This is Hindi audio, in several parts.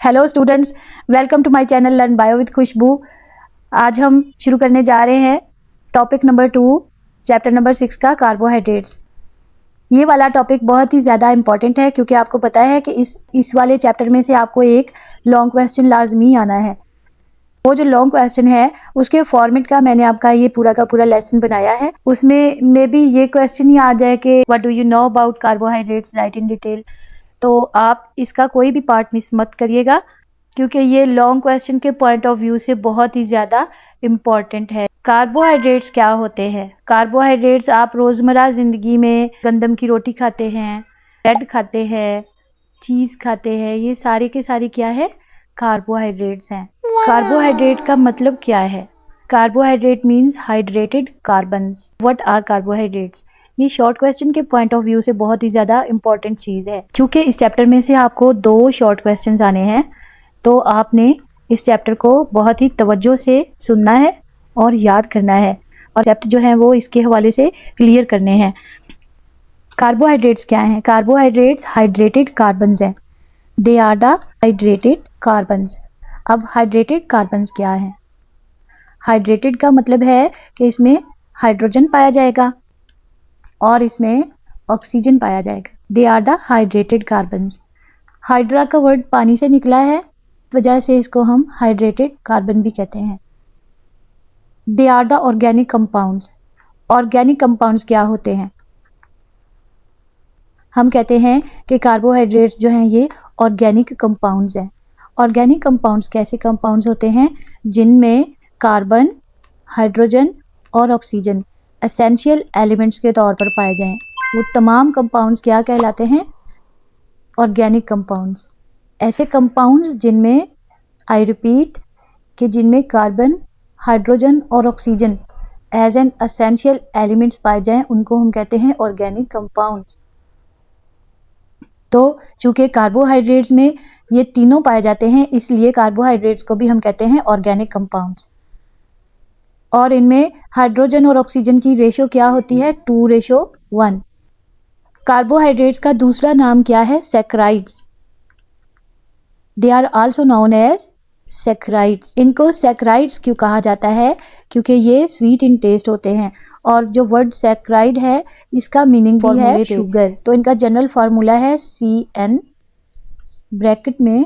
Hello students, welcome to my channel learn bio with Khushboo. आज हम शुरू करने जा रहे हैं टॉपिक नंबर 2 चैप्टर नंबर 6 का कार्बोहाइड्रेट्स। ये वाला टॉपिक बहुत ही ज़्यादा इंपॉर्टेंट है क्योंकि आपको पता है कि इस वाले चैप्टर में से आपको एक लॉन्ग क्वेश्चन लाजमी आना है। वो जो लॉन्ग क्वेश्चन है उसके फॉर्मेट का मैंने आपका ये पूरा का पूरा लेसन बनाया है। उसमें मे बी ये क्वेश्चन ही आ जाए कि what do you know about carbohydrates, right in detail. तो आप इसका कोई भी पार्ट मिस मत करिएगा क्योंकि ये लॉन्ग क्वेश्चन के पॉइंट ऑफ व्यू से बहुत ही ज़्यादा इम्पॉर्टेंट है। कार्बोहाइड्रेट्स क्या होते हैं? कार्बोहाइड्रेट्स आप रोज़मर्रा ज़िंदगी में गंदम की रोटी खाते हैं, ब्रेड खाते हैं, चीज़ खाते हैं, ये सारे के सारे क्या है? कार्बोहाइड्रेट्स हैं। कार्बोहाइड्रेट का मतलब क्या है? Carbohydrate means hydrated carbons. What are carbohydrates? ये शॉर्ट क्वेश्चन के पॉइंट ऑफ व्यू से बहुत ही ज़्यादा इंपॉर्टेंट चीज़ है। चूँकि इस चैप्टर में से आपको 2 शॉर्ट क्वेश्चंस आने हैं तो आपने इस चैप्टर को बहुत ही तवज्जो से सुनना है और याद करना है और चैप्टर जो है वो इसके हवाले से क्लियर करने हैं। कार्बोहाइड्रेट्स क्या हैं? कार्बोहाइड्रेट्स हाइड्रेटेड कार्बन्स हैं। They are the hydrated carbons. अब हाइड्रेटेड कार्बन्स क्या है? हाइड्रेटेड का मतलब है कि इसमें हाइड्रोजन पाया जाएगा और इसमें ऑक्सीजन पाया जाएगा। They are the hydrated carbons. Hydra का वर्ड पानी से निकला है, वजह से इसको हम हाइड्रेटेड कार्बन भी कहते हैं। They are the organic compounds. Organic compounds क्या होते हैं? हम कहते हैं कि कार्बोहाइड्रेट्स जो हैं ये ऑर्गेनिक कंपाउंड्स हैं। ऑर्गेनिक कंपाउंड्स कैसे कंपाउंड्स होते हैं? जिनमें कार्बन, हाइड्रोजन और ऑक्सीजन एसेंशियल एलिमेंट्स के तौर पर पाए जाएं। वो तमाम कंपाउंड्स क्या कहलाते हैं? Organic compounds. ऐसे कंपाउंड्स जिनमें, आई रिपीट, कि जिनमें कार्बन, हाइड्रोजन और oxygen as an essential elements पाए जाएं, उनको हम कहते हैं ऑर्गेनिक कंपाउंड्स। तो चूंकि कार्बोहाइड्रेट्स में ये तीनों पाए जाते हैं, इसलिए कार्बोहाइड्रेट्स को भी हम कहते हैं ऑर्गेनिक कंपाउंड्स। और इनमें हाइड्रोजन और ऑक्सीजन की रेशो क्या होती है? 2:1। कार्बोहाइड्रेट्स का दूसरा नाम क्या है? Saccharides. They are also known as saccharides. इनको सैकराइड्स क्यों कहा जाता है? क्योंकि ये स्वीट इन टेस्ट होते हैं और जो वर्ड सैकराइड है इसका मीनिंग भी है शुगर। तो इनका जनरल फार्मूला है CN ब्रैकेट में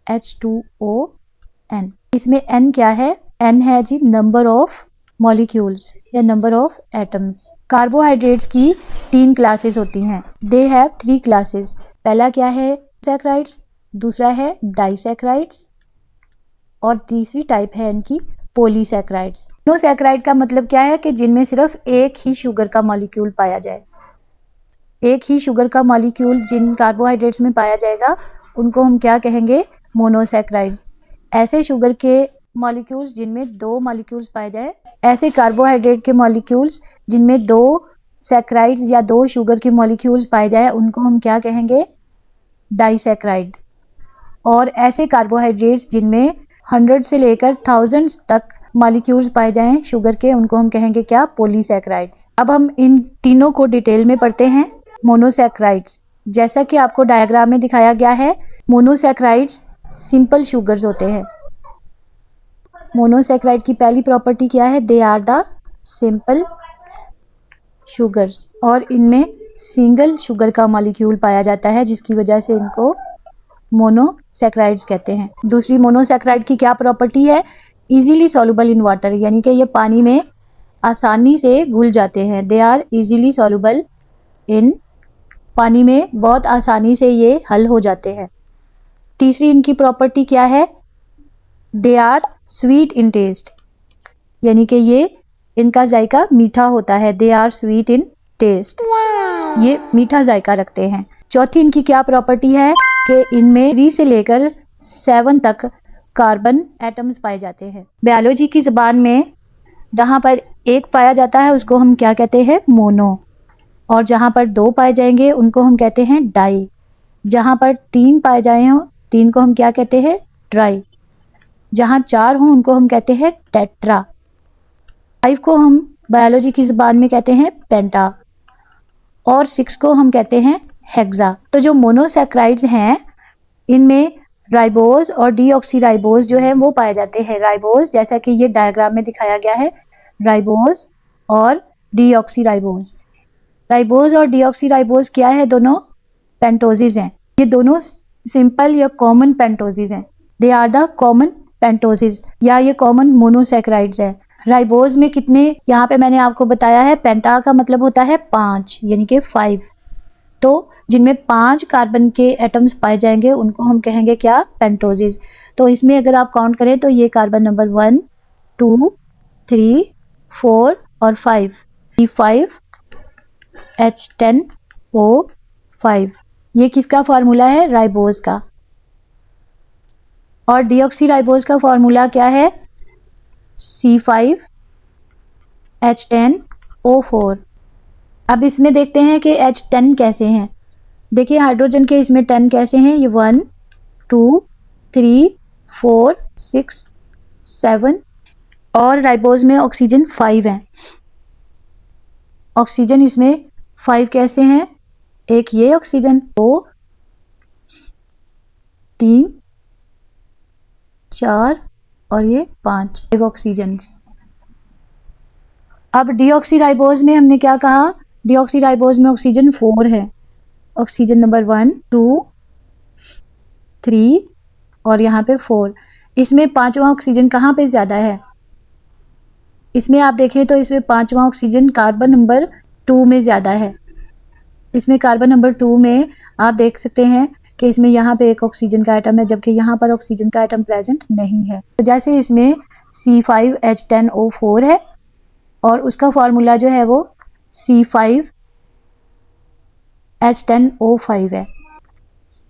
H2ON। इसमें N क्या है? N है जी नंबर ऑफ मॉलिक्यूल्स या नंबर ऑफ एटम्स। कार्बोहाइड्रेट्स की 3 क्लासेस होती हैं। They have 3 classes. पहला क्या है? सैकराइड्स, दूसरा है डाइसैकराइड्स और तीसरी टाइप है इनकी पॉलीसैकराइड्स। मोनोसैकराइड का मतलब क्या है? कि जिनमें सिर्फ एक ही शुगर का मॉलिक्यूल पाया जाए। एक ही शुगर का मॉलिक्यूल जिन कार्बोहाइड्रेट्स में पाया जाएगा उनको हम क्या कहेंगे? मोनोसैकराइड्स। ऐसे शुगर के मॉलिक्यूल्स जिनमें 2 मॉलिक्यूल्स पाए जाए, ऐसे कार्बोहाइड्रेट के मॉलिक्यूल्स जिनमें 2 सैकराइड्स या 2 शुगर के मॉलिक्यूल्स पाए जाए, उनको हम क्या कहेंगे? डाइसैकराइड। और ऐसे कार्बोहाइड्रेट्स जिनमें 100 से लेकर 1000 तक मॉलिक्यूल्स पाए जाएं शुगर के, उनको हम कहेंगे क्या? पॉलीसैकराइड्स। अब हम इन तीनों को डिटेल में पढ़ते हैं। मोनोसैकराइड्स, जैसा कि आपको डायग्राम में दिखाया गया है, मोनोसैकराइड्स सिंपल शुगर्स होते हैं। मोनोसैकराइड की पहली प्रॉपर्टी क्या है? They are the simple sugars और इनमें सिंगल शुगर का मॉलिक्यूल पाया जाता है, जिसकी वजह से इनको मोनोसैकराइड्स कहते हैं। दूसरी मोनोसैकराइड की क्या प्रॉपर्टी है? इजीली सॉल्युबल इन वाटर, यानी कि ये पानी में आसानी से घुल जाते हैं। They are easily soluble in, पानी में बहुत आसानी से ये हल हो जाते हैं। तीसरी इनकी प्रॉपर्टी क्या है? They are sweet in taste, यानी कि ये इनका जायका मीठा होता है। They are sweet in taste, ये मीठा जायका रखते हैं। चौथी इनकी क्या प्रॉपर्टी है? कि इनमें 3 से लेकर 7 तक कार्बन एटम्स पाए जाते हैं। बायोलॉजी की ज़बान में जहाँ पर 1 पाया जाता है उसको हम क्या कहते हैं? मोनो। और जहाँ पर 2 पाए जाएंगे उनको हम कहते हैं डाई। जहाँ पर 3 पाए जाए हों, 3 को हम क्या कहते हैं? ट्राई। जहाँ 4 हों उनको हम कहते हैं टेट्रा। 5 को हम बायोलॉजी की ज़बान में कहते हैं पेंटा और 6 को हम कहते हैं हेक्सा। तो जो मोनोसैकराइड्स हैं इनमें राइबोज और डीऑक्सीराइबोज जो है वो पाए जाते हैं। राइबोज जैसा कि ये डायग्राम में दिखाया गया है, राइबोज और डीऑक्सीराइबोज। राइबोज और डीऑक्सीराइबोज क्या है? दोनों पेंटोजेज हैं। ये दोनों सिंपल या कॉमन पेंटोजेज हैं। दे आर द कॉमन पेंटोजेज या ये कॉमन मोनोसैकेराइड्स हैं। राइबोज में कितने, यहाँ पे मैंने आपको बताया है, पेंटा का मतलब होता है 5 यानी कि 5। तो जिनमें 5 कार्बन के एटम्स पाए जाएंगे उनको हम कहेंगे क्या? पेंटोजेज। तो इसमें अगर आप काउंट करें तो ये कार्बन नंबर 1, 2, 3, 4 और 5, C5H10O5। ये किसका फार्मूला है? राइबोज का। और डीऑक्सीराइबोज का फार्मूला क्या है? C5H10O4। अब इसमें देखते हैं कि H10 कैसे हैं। देखिए हाइड्रोजन के इसमें 10 कैसे हैं? ये 1, 2, 3, 4, 6, 7 और राइबोज में ऑक्सीजन 5 है। ऑक्सीजन इसमें 5 कैसे हैं? एक ये ऑक्सीजन, 2, 3, 4 और ये 5 ऑक्सीजन। अब डीऑक्सीराइबोज में हमने क्या कहा? डीऑक्सीराइबोज में ऑक्सीजन 4 है। ऑक्सीजन नंबर 1, 2, 3 और यहाँ पे 4। इसमें 5वां ऑक्सीजन कहाँ पे ज़्यादा है? इसमें आप देखें तो इसमें 5वां ऑक्सीजन कार्बन नंबर 2 में ज़्यादा है। इसमें कार्बन नंबर 2 में आप देख सकते हैं कि इसमें यहाँ पे एक ऑक्सीजन का एटम है, जबकि यहाँ पर ऑक्सीजन का एटम प्रेजेंट नहीं है। तो जैसे इसमें C5H10O4 है और उसका फार्मूला जो है वो C5H10O5 है,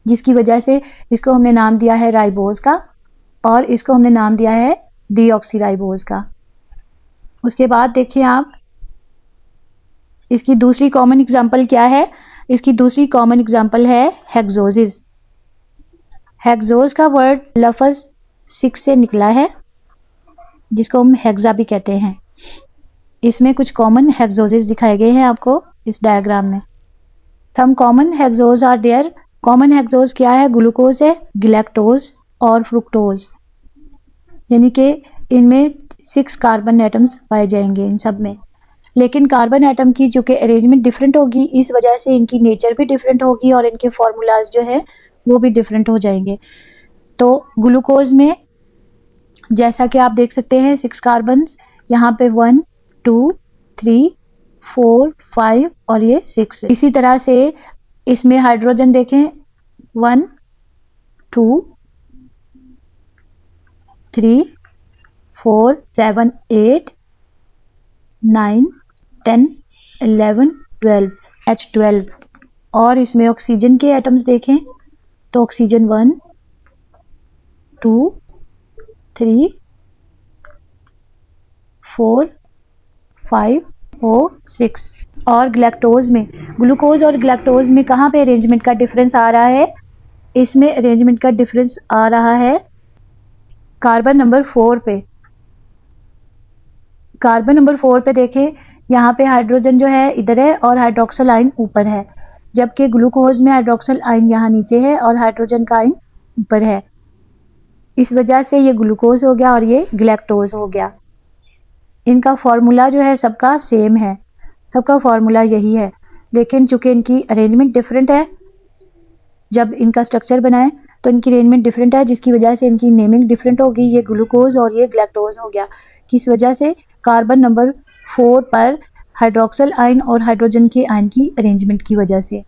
जिसकी वजह से इसको हमने नाम दिया है राइबोज का और इसको हमने नाम दिया है डीऑक्सीराइबोज का। उसके बाद देखिए आप, इसकी दूसरी कॉमन एग्जांपल क्या है? इसकी दूसरी कॉमन एग्जांपल है हेक्सोजिस। हेक्सोज का वर्ड लफ्ज़ 6 से निकला है, जिसको हम हेक्सा भी कहते हैं। इसमें कुछ कॉमन हेक्सोजिस दिखाए गए हैं आपको इस डायग्राम में। Some common hexose are there. Common hexose क्या है? ग्लूकोज है, गैलेक्टोज और फ्रुक्टोज, यानी कि इनमें 6 कार्बन एटम्स पाए जाएंगे इन सब में। लेकिन कार्बन एटम की जो कि अरेंजमेंट डिफरेंट होगी, इस वजह से इनकी नेचर भी डिफरेंट होगी और इनके फार्मूलाज जो है वो भी डिफरेंट हो जाएंगे। तो ग्लूकोज में जैसा कि आप देख सकते हैं 6 कार्बन, यहाँ पे 1, 2, 3, 4, 5 और ये 6। इसी तरह से इसमें हाइड्रोजन देखें, 1, 2, 3, 4, 7, 8, 9, 10, 11, 12, H12। और इसमें ऑक्सीजन के एटम्स देखें तो ऑक्सीजन 1, 2, 3, 4, 5 और 6। और गैलेक्टोज में, ग्लूकोज और गैलेक्टोज में कहाँ पे अरेंजमेंट का डिफरेंस आ रहा है? इसमें अरेंजमेंट का डिफरेंस आ रहा है कार्बन नंबर 4 पे। कार्बन नंबर 4 पे देखें, यहाँ पे हाइड्रोजन जो है इधर है और हाइड्रोक्सिल आयन ऊपर है, जबकि ग्लूकोज में हाइड्रोक्सिल आयन यहाँ नीचे है और हाइड्रोजन का आयन ऊपर है। इस वजह से ये ग्लूकोज हो गया और ये गैलेक्टोज हो गया। इनका फार्मूला जो है सबका सेम है, सबका फार्मूला यही है, लेकिन चूंकि इनकी अरेंजमेंट डिफरेंट है, जब इनका स्ट्रक्चर बनाए तो इनकी अरेंजमेंट डिफरेंट है, जिसकी वजह से इनकी नेमिंग डिफरेंट होगी। ये ग्लूकोज और ये गैलेक्टोज हो गया। किस वजह से? कार्बन नंबर 4 पर हाइड्रोक्सिल आयन और हाइड्रोजन के आयन की अरेंजमेंट की वजह से,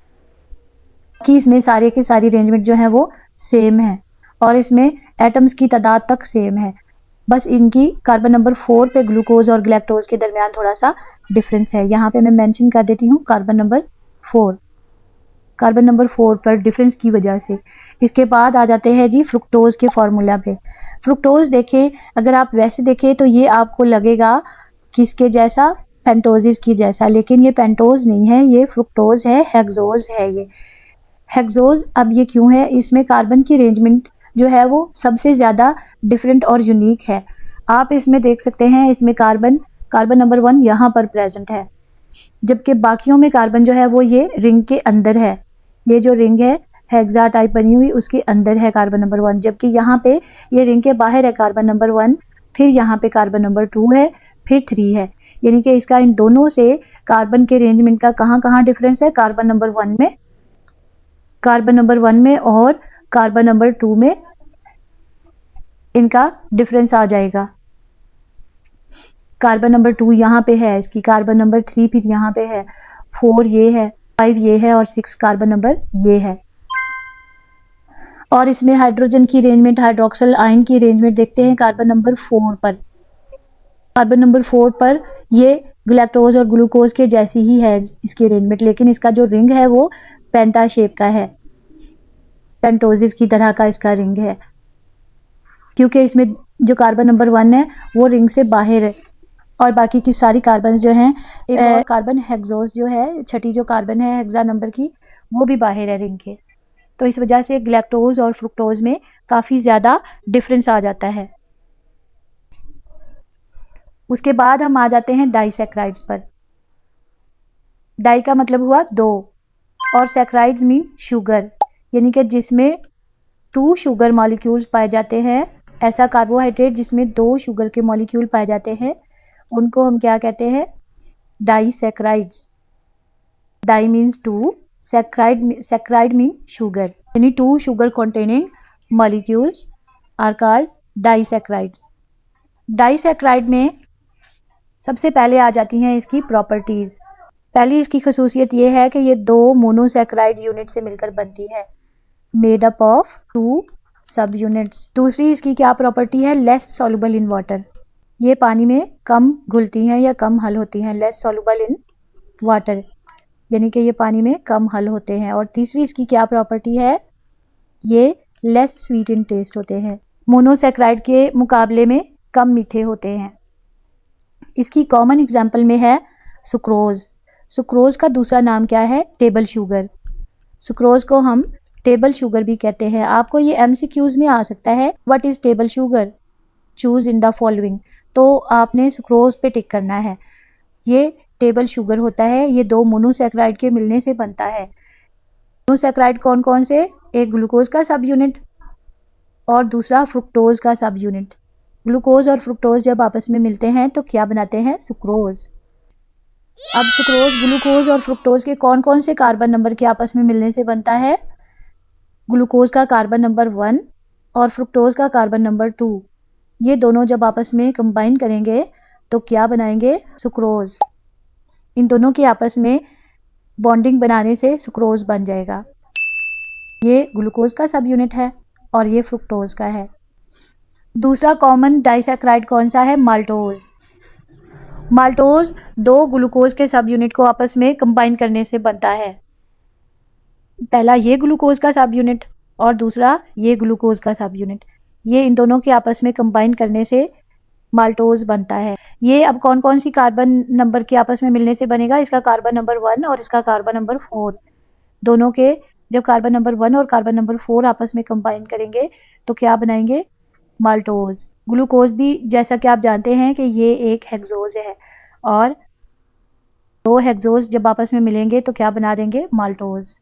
कि इसमें सारे के सारी अरेंजमेंट जो है वो सेम है और इसमें एटम्स की तादाद तक सेम है। बस इनकी कार्बन नंबर 4 पे ग्लूकोज और गैलेक्टोज के दरमियान थोड़ा सा डिफरेंस है। यहाँ पे मैं मेंशन कर देती हूँ कार्बन नंबर 4, कार्बन नंबर 4 पर डिफरेंस की वजह से। इसके बाद आ जाते हैं जी फ्रुक्टोज के फार्मूला पे। फ्रुक्टोज देखें, अगर आप वैसे देखें तो ये आपको लगेगा किसके जैसा? पेंटोजिस की जैसा, लेकिन ये पेंटोज नहीं है, ये फ्रुक्टोज है, हेक्सोज है ये। हेक्सोज अब ये क्यों है? इसमें कार्बन की अरेंजमेंट जो है वो सबसे ज़्यादा डिफरेंट और यूनिक है। आप इसमें देख सकते हैं, इसमें कार्बन नंबर 1 यहाँ पर प्रेजेंट है, जबकि बाकियों में कार्बन जो है वो ये रिंग के अंदर है। ये जो रिंग है हेक्सा टाइप बनी हुई, उसके अंदर है कार्बन नंबर 1, जबकि यहाँ पे ये रिंग के बाहर है कार्बन नंबर 1, फिर यहाँ पे कार्बन नंबर 2 है, फिर 3 है। यानी कि इसका इन दोनों से कार्बन के अरेंजमेंट का कहाँ कहाँ डिफरेंस है, कार्बन नंबर 1 में, कार्बन नंबर 1 में और कार्बन नंबर 2 में इनका डिफरेंस आ जाएगा। कार्बन नंबर 2 यहाँ पे है इसकी, कार्बन नंबर 3 फिर यहाँ पे है, 4 ये है, 5 ये है और 6 कार्बन नंबर ये है। और इसमें हाइड्रोजन की अरेंजमेंट, हाइड्रोक्सिल आयन की अरेंजमेंट देखते हैं कार्बन नंबर 4 पर। कार्बन नंबर 4 पर ये ग्लैक्टोज और ग्लूकोज के जैसी ही है इसकी अरेंजमेंट, लेकिन इसका जो रिंग है वो पेंटा शेप का है, पेंटोसिस की तरह का इसका रिंग है, क्योंकि इसमें जो कार्बन नंबर 1 है वो रिंग से बाहर है और बाकी की सारी कार्बन जो हैं, कार्बन हेक्सोस जो है, छठी जो कार्बन है हेक्सा नंबर की, वो भी बाहर है रिंग के। तो इस वजह से ग्लैक्टोज और फ्रुक्टोज में काफ़ी ज़्यादा डिफरेंस आ जाता है। उसके बाद हम आ जाते हैं डाइसैक्राइड्स पर। डाई का मतलब हुआ 2 और सैक्राइड्स मीन शुगर, यानी कि जिसमें 2 शुगर मॉलिक्यूल्स पाए जाते हैं। ऐसा कार्बोहाइड्रेट जिसमें 2 शुगर के मॉलिक्यूल पाए जाते हैं उनको हम क्या कहते हैं, डाइसैक्राइड्स। Die means 2, sacred mean sugar, यानी 2 sugar containing molecules are called disaccharides। Disaccharide में सबसे पहले आ जाती हैं इसकी प्रॉपर्टीज। पहली इसकी खसूसियत ये है कि ये 2 मोनोसैक्राइड यूनिट से मिलकर बनती है, मेड अप ऑफ 2 सब यूनिट्स। दूसरी इसकी क्या प्रॉपर्टी है, लेस सॉल्युबल इन वाटर, ये पानी में कम घुलती हैं या कम हल होती हैं, लेस सॉल्युबल इन वाटर, यानी कि ये पानी में कम हल होते हैं। और तीसरी इसकी क्या प्रॉपर्टी है, ये लेस स्वीट इन टेस्ट होते हैं, मोनोसैक्राइड के मुकाबले में कम मीठे होते हैं। इसकी कॉमन एग्जाम्पल में है सुक्रोज। सुक्रोज का दूसरा नाम क्या है, टेबल शुगर। सुक्रोज को हम टेबल शुगर भी कहते हैं। आपको ये MCQs में आ सकता है, what is table sugar, choose in the following, तो आपने सुक्रोज पे टिक करना है। ये टेबल शुगर होता है, ये 2 मोनोसैक्राइड के मिलने से बनता है। मोनोसैक्राइड कौन कौन से, एक ग्लूकोज का सब यूनिट और दूसरा फ्रुक्टोज का सब यूनिट। ग्लूकोज और फ्रुक्टोज जब आपस में मिलते हैं तो क्या बनाते हैं, सुक्रोज। अब सुक्रोज ग्लूकोज और फ्रुक्टोज के कौन कौन से कार्बन नंबर के आपस में मिलने से बनता है, ग्लूकोज का कार्बन नंबर 1 और फ्रुक्टोज का कार्बन नंबर 2, ये दोनों जब आपस में कंबाइन करेंगे तो क्या बनाएंगे, सुक्रोज। इन दोनों के आपस में बॉन्डिंग बनाने से सुक्रोज बन जाएगा। ये ग्लूकोज का सब यूनिट है और ये फ्रुक्टोज का है। दूसरा कॉमन डाइसैक्राइड कौन सा है, माल्टोज। माल्टोज 2 ग्लूकोज के सब यूनिट को आपस में कंबाइन करने से बनता है। पहला ये ग्लूकोज का सब यूनिट और दूसरा ये ग्लूकोज का सब यूनिट, ये इन दोनों के आपस में कंबाइन करने से माल्टोज बनता है। ये अब कौन कौन सी कार्बन नंबर के आपस में मिलने से बनेगा, इसका कार्बन नंबर 1 और इसका कार्बन नंबर 4, दोनों के जब कार्बन नंबर 1 और कार्बन नंबर 4 आपस में कंबाइन करेंगे तो क्या बनाएंगे, माल्टोज। ग्लूकोज भी जैसा कि आप जानते हैं कि ये एक हेक्सोज है और 2 हेक्सोज जब आपस में मिलेंगे तो क्या बना देंगे, माल्टोज।